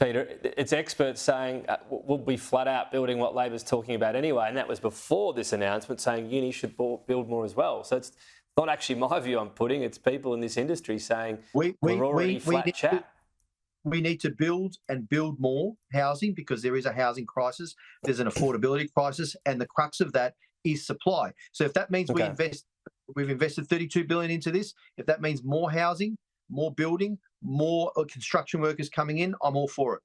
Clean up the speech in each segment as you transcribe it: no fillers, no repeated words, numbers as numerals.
Peter, it's experts saying we'll be flat out building what Labor's talking about anyway, and that was before this announcement saying uni should build more as well. So it's not actually my view I'm putting, it's people in this industry saying we're already flat chat. We need to build and build more housing because there is a housing crisis, there's an affordability crisis, and the crux of that is supply. So if that means we've invested $32 billion into this, if that means more housing, more building, more construction workers coming in, I'm all for it.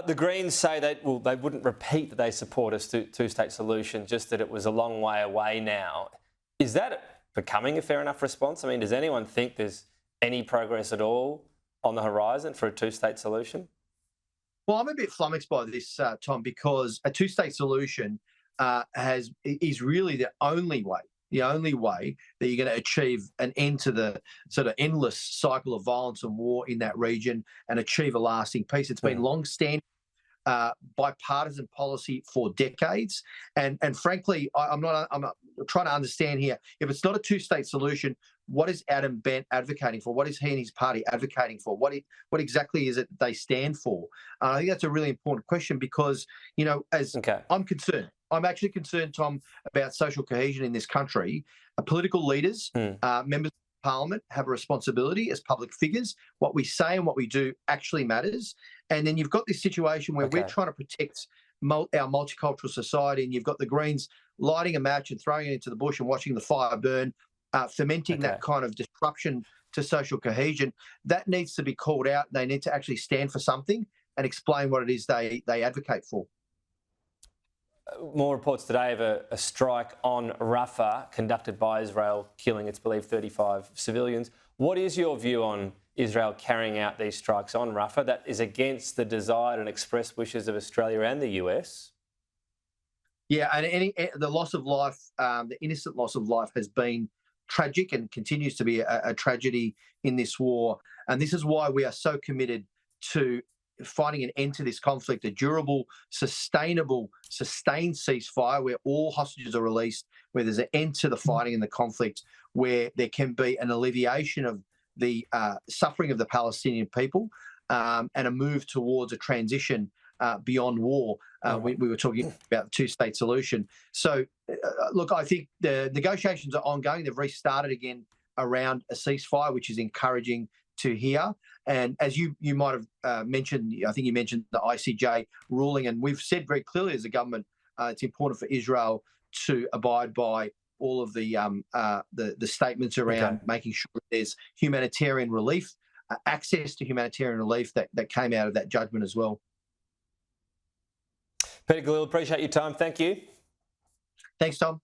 The Greens say they wouldn't repeat that they support a two-state solution, just that it was a long way away now. Is that becoming a fair enough response? I mean, does anyone think there's any progress at all on the horizon for a two-state solution? Well, I'm a bit flummoxed by this, Tom, because a two-state solution is really the only way that you're going to achieve an end to the sort of endless cycle of violence and war in that region and achieve a lasting peace. It's been long-standing bipartisan policy for decades, and frankly, I'm not trying to understand here. If it's not a two-state solution, what is Adam Bandt advocating for? What is he and his party advocating for? What exactly is it they stand for? I think that's a really important question because, I'm concerned. I'm actually concerned, Tom, about social cohesion in this country. Political leaders, members of Parliament have a responsibility as public figures. What we say and what we do actually matters. And then you've got this situation where we're trying to protect our multicultural society, and you've got the Greens lighting a match and throwing it into the bush and watching the fire burn, fomenting that kind of disruption to social cohesion. That needs to be called out. They need to actually stand for something and explain what it is they advocate for. More reports today of a strike on Rafah conducted by Israel, killing, it's believed, 35 civilians. What is your view on Israel carrying out these strikes on Rafah that is against the desired and expressed wishes of Australia and the US? Yeah, and the loss of life, the innocent loss of life has been tragic and continues to be a tragedy in this war. And this is why we are so committed to finding an end to this conflict, a durable, sustained ceasefire where all hostages are released, where there's an end to the fighting and the conflict, where there can be an alleviation of the suffering of the Palestinian people, and a move towards a transition beyond war. We were talking about the two-state solution. So, look, I think the negotiations are ongoing. They've restarted again around a ceasefire, which is encouraging to hear. And as you might have mentioned, I think you mentioned the ICJ ruling, and we've said very clearly as a government, it's important for Israel to abide by all of the statements around making sure there's humanitarian relief, access to humanitarian relief that came out of that judgment as well. Peter Khalil, appreciate your time. Thank you. Thanks, Tom.